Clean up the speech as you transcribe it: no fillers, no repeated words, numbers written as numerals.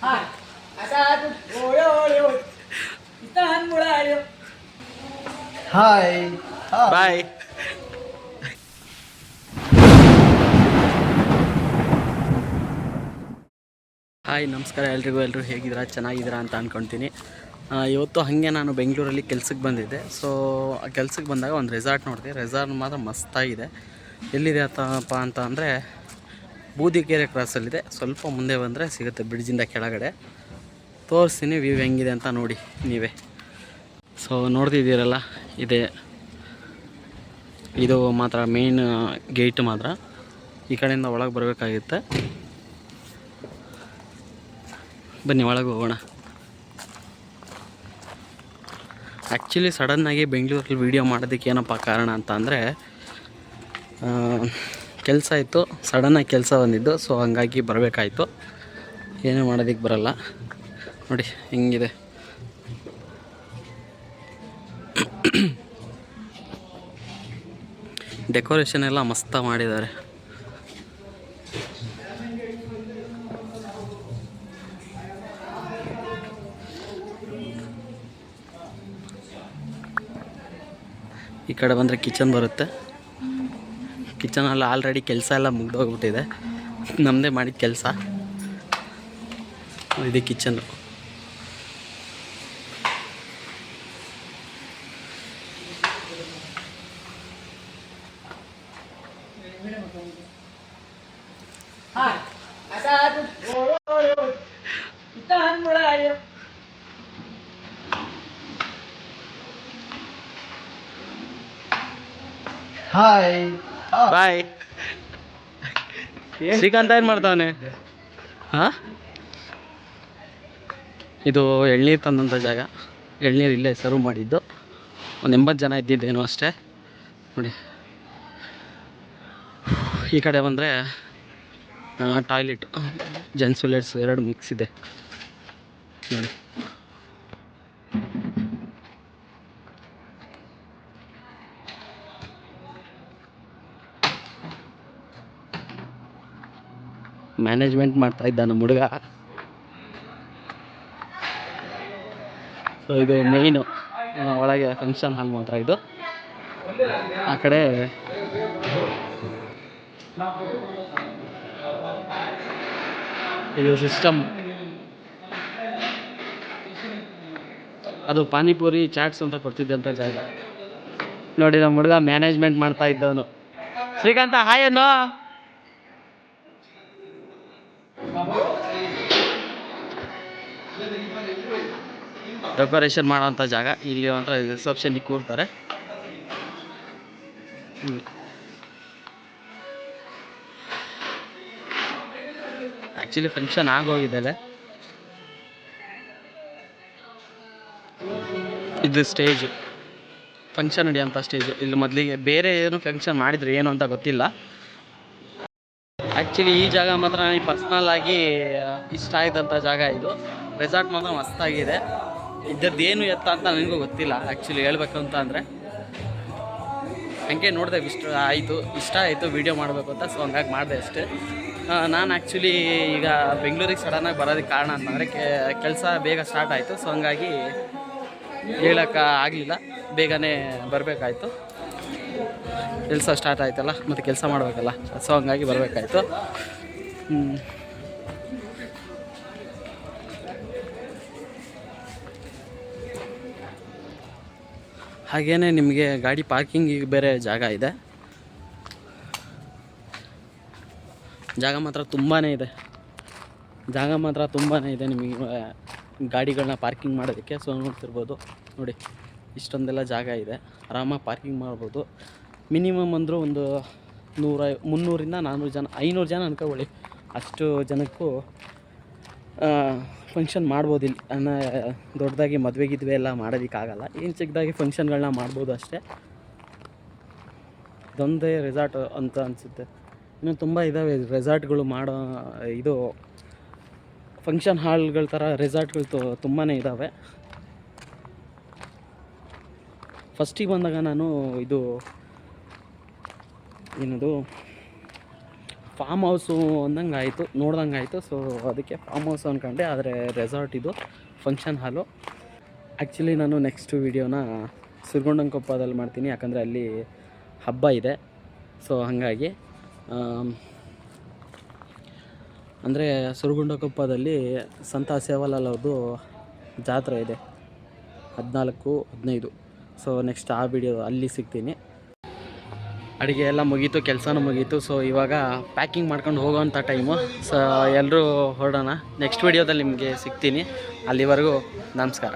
Hi bye. Hi ನಮಸ್ಕಾರ ಎಲ್ಲರೂ ಹೇಗಿದ್ದೀರಾ, ಚೆನ್ನಾಗಿದ್ದೀರಾ ಅಂತ ಅಂದ್ಕೊಳ್ತೀನಿ. ಇವತ್ತು ಹಾಗೆ ನಾನು ಬೆಂಗಳೂರಲ್ಲಿ ಕೆಲ್ಸಕ್ಕೆ ಬಂದಿದ್ದೆ. ಸೊ ಆ ಕೆಲ್ಸಕ್ಕೆ ಬಂದಾಗ ಒಂದು ರೆಸಾರ್ಟ್ ನೋಡಿದೆ. ರೆಸಾರ್ಟ್ ಮಾತ್ರ ಮಸ್ತಾಗಿದೆ. ಎಲ್ಲಿದೆ ಅತ್ತಪ್ಪ ಅಂತ ಅಂದರೆ ಬೂದಿಗೆರೆ ಕ್ರಾಸಲ್ಲಿದೆ. ಸ್ವಲ್ಪ ಮುಂದೆ ಬಂದರೆ ಸಿಗುತ್ತೆ, ಬ್ರಿಡ್ಜಿಂದ ಕೆಳಗಡೆ. ತೋರಿಸ್ತೀನಿ ವ್ಯೂ ಹೆಂಗಿದೆ ಅಂತ ನೋಡಿ ನೀವೇ. ಸೊ ನೋಡ್ತಿದ್ದೀರಲ್ಲ, ಇದು ಮಾತ್ರ ಮೇನ್ ಗೇಟ್ ಮಾತ್ರ. ಈ ಕಡೆಯಿಂದ ಒಳಗೆ ಬರಬೇಕಾಗುತ್ತೆ. ಬನ್ನಿ ಒಳಗೆ ಹೋಗೋಣ. ಆ್ಯಕ್ಚುಲಿ ಸಡನ್ನಾಗಿ ಬೆಂಗಳೂರಲ್ಲಿ ವೀಡಿಯೋ ಮಾಡೋದಕ್ಕೆ ಏನಪ್ಪ ಕಾರಣ ಅಂತ ಅಂದರೆ ಕೆಲಸ ಇತ್ತು, ಸಡನ್ನಾಗಿ ಕೆಲಸ ಬಂದಿದ್ದು. ಸೊ ಹಂಗಾಗಿ ಬರಬೇಕಾಯ್ತು. ಏನೇ ಮಾಡೋದಕ್ಕೆ ಬರಲ್ಲ. ನೋಡಿ ಹಿಂಗಿದೆ. ಡೆಕೋರೇಷನ್ ಎಲ್ಲ ಮಸ್ತ ಮಾಡಿದ್ದಾರೆ. ಈ ಕಡೆ ಬಂದರೆ ಕಿಚನ್ ಬರುತ್ತೆ. ಕಿಚನಲ್ಲಿ ಆಲ್ರೆಡಿ ಕೆಲಸ ಎಲ್ಲ ಮುಗ್ದೋಗ್ಬಿಟ್ಟಿದೆ. ನಮ್ಮದೇ ಮಾಡಿದ ಕೆಲಸ. ಇದು ಕಿಚನ್ನು. Hi bye. ಶ್ರೀಕಾಂತ ಏನು ಮಾಡ್ತಾವನೆ? ಹಾಂ, ಇದು ಎಳ್ನೀರು ತಂದಂಥ ಜಾಗ. ಎಳ್ನೀರು ಇಲ್ಲೇ ಸರ್ವ್ ಮಾಡಿದ್ದು. ಒಂದು 80 ಜನ ಇದ್ದಿದ್ದೇನೋ ಅಷ್ಟೇ. ನೋಡಿ ಈ ಕಡೆ ಬಂದರೆ ಟಾಯ್ಲೆಟ್, ಜೆಂಟ್ಸ್ ಟಾಯ್ಲೆಟ್ಸ್ ಎರಡು ಮಿಕ್ಸ್ ಇದೆ ನೋಡಿ. ಮ್ಯಾನೇಜ್ಮೆಂಟ್ ಮಾಡ್ತಾ ಇದ್ದ ನಮ್ಮ ಹುಡುಗ. ಸೊ ಇದು ಮೇಯ್ನು ಒಳಗೆ ಫಂಕ್ಷನ್ ಹಾಲ್ ಮಾತ್ರ. ಇದು ಆ ಕಡೆ ಇದು ಸಿಸ್ಟಮ್. ಅದು ಪಾನಿಪುರಿ ಚಾಟ್ಸ್ ಅಂತ ಕೊಡ್ತಿದ್ದಂಥ ಜಾಗ. ನೋಡಿ ನಮ್ಮ ಹುಡುಗ ಮ್ಯಾನೇಜ್ಮೆಂಟ್ ಮಾಡ್ತಾ ಇದ್ದವನು. ಶ್ರೀಕಾಂತ ಹಾಯ್ ಅನ್ನೋ. ಡೆಕೋರೇಷನ್ ಮಾಡೋವಂಥ ಜಾಗ. ಇಲ್ಲಿ ಒಂಥರ ರಿಸೆಪ್ಷನ್ಗೆ ಕೂರ್ತಾರೆ. Actually function ಆಗೋಗಿದ್ದಾರೆ. ಇದು ಸ್ಟೇಜು, ಫಂಕ್ಷನ್ ನಡೆಯೋಂಥ ಸ್ಟೇಜು. ಇಲ್ಲಿ ಮೊದಲಿಗೆ ಬೇರೆ ಏನು ಫಂಕ್ಷನ್ ಮಾಡಿದ್ರು ಏನು ಅಂತ ಗೊತ್ತಿಲ್ಲ. ಆ್ಯಕ್ಚುಲಿ ಈ ಜಾಗ ಮಾತ್ರ ನನಗೆ ಪರ್ಸ್ನಲ್ ಆಗಿ ಇಷ್ಟ ಆಯ್ತಂಥ ಜಾಗ. ಇದು ರೆಸಾರ್ಟ್ ಮಾತ್ರ ಮಸ್ತಾಗಿದೆ. ಇದ್ದದ್ದೇನು ಎತ್ತ ಅಂತ ನನಗೂ ಗೊತ್ತಿಲ್ಲ ಆ್ಯಕ್ಚುಲಿ ಹೇಳ್ಬೇಕು ಅಂತ ಅಂದರೆ. ಹಂಗೆ ನೋಡಿದೆ, ಇಷ್ಟ ಆಯಿತು ವೀಡಿಯೋ ಮಾಡಬೇಕು ಅಂತ. ಸೊ ಹಂಗಾಗಿ ಮಾಡಿದೆ ಅಷ್ಟೇ. ನಾನು ಆ್ಯಕ್ಚುಲಿ ಈಗ ಬೆಂಗಳೂರಿಗೆ ಸಡನ್ನಾಗಿ ಬರೋದಕ್ಕೆ ಕಾರಣ ಅಂತಂದರೆ ಕೆಲಸ ಬೇಗ ಸ್ಟಾರ್ಟ್ ಆಯಿತು. ಸೊ ಹಂಗಾಗಿ ಹೇಳೋಕ್ಕೆ ಆಗಲಿಲ್ಲ, ಬೇಗನೆ ಬರಬೇಕಾಯ್ತು. ಕೆಲಸ ಸ್ಟಾರ್ಟ್ ಆಯ್ತಲ್ಲ, ಮತ್ತು ಕೆಲಸ ಮಾಡಬೇಕಲ್ಲ. ಸೊ ಹಂಗಾಗಿ ಬರಬೇಕಾಯ್ತು. ಹಾಗೇ ನಿಮಗೆ ಗಾಡಿ ಪಾರ್ಕಿಂಗಿಗೆ ಬೇರೆ ಜಾಗ ಇದೆ. ಜಾಗ ಮಾತ್ರ ತುಂಬಾ ಇದೆ ನಿಮಗೆ ಗಾಡಿಗಳನ್ನ ಪಾರ್ಕಿಂಗ್ ಮಾಡೋದಕ್ಕೆ. ಸೊ ನೋಡ್ತಿರ್ಬೋದು ನೋಡಿ, ಇಷ್ಟೊಂದೆಲ್ಲ ಜಾಗ ಇದೆ. ಆರಾಮಾಗಿ ಪಾರ್ಕಿಂಗ್ ಮಾಡ್ಬೋದು. ಮಿನಿಮಮ್ ಅಂದರೂ ಒಂದು 300ರಿಂದ 400 ಜನ, 500 ಜನ ಅನ್ಕೊಳ್ಳಿ. ಅಷ್ಟು ಜನಕ್ಕೂ ಫಂಕ್ಷನ್ ಮಾಡ್ಬೋದು. ಇಲ್ಲಿ ದೊಡ್ಡದಾಗಿ ಮದುವೆ ಎಲ್ಲ ಮಾಡೋದಕ್ಕಾಗಲ್ಲ. ಏನು ಚಿಕ್ಕದಾಗಿ ಫಂಕ್ಷನ್ಗಳನ್ನ ಮಾಡ್ಬೋದು ಅಷ್ಟೇ. ಇದೊಂದೇ ರೆಸಾರ್ಟ್ ಅಂತ ಅನಿಸುತ್ತೆ. ಇನ್ನೂ ತುಂಬ ಇದ್ದಾವೆ ರೆಸಾರ್ಟ್ಗಳು ಮಾಡೋ. ಇದು ಫಂಕ್ಷನ್ ಹಾಲ್ಗಳ ಥರ ರೆಸಾರ್ಟ್ಗಳು ತುಂಬಾ ಇದ್ದಾವೆ. ಫಸ್ಟಿಗೆ ಬಂದಾಗ ನಾನು ಏನದು ಫಾರ್ಮ್ ಹೌಸು ಅಂದಂಗೆ ಆಯಿತು, ನೋಡ್ದಂಗೆ ಆಯಿತು. ಸೊ ಅದಕ್ಕೆ ಫಾರ್ಮ್ ಹೌಸ್ ಅಂದ್ಕೊಂಡೆ, ಆದರೆ ರೆಸಾರ್ಟ್ ಇದು, ಫಂಕ್ಷನ್ ಹಾಲು. ಆ್ಯಕ್ಚುಲಿ ನಾನು ನೆಕ್ಸ್ಟ್ ವೀಡಿಯೋನ ಸುರಗೊಂಡನಕೊಪ್ಪದಲ್ಲಿ ಮಾಡ್ತೀನಿ, ಯಾಕಂದರೆ ಅಲ್ಲಿ ಹಬ್ಬ ಇದೆ. ಸೊ ಹಾಗಾಗಿ ಅಂದರೆ ಸುರಗೊಂಡನಕೊಪ್ಪದಲ್ಲಿ ಸಂತ ಸೇವಾಲಾಲ್ ಅವ್ರದ್ದು ಜಾತ್ರೆ ಇದೆ 14-15. ಸೊ ನೆಕ್ಸ್ಟ್ ಆ ವಿಡಿಯೋ ಅಲ್ಲಿ ಸಿಗ್ತೀನಿ. ಅಡುಗೆ ಎಲ್ಲ ಮುಗೀತು, ಕೆಲಸನೂ ಮುಗೀತು. ಸೊ ಇವಾಗ ಪ್ಯಾಕಿಂಗ್ ಮಾಡ್ಕೊಂಡು ಹೋಗೋವಂಥ ಟೈಮು. ಸೊ ಎಲ್ಲರೂ ಹೊರಡೋಣ. ನೆಕ್ಸ್ಟ್ ವೀಡಿಯೋದಲ್ಲಿ ನಿಮಗೆ ಸಿಗ್ತೀನಿ. ಅಲ್ಲಿವರೆಗೂ ನಮಸ್ಕಾರ.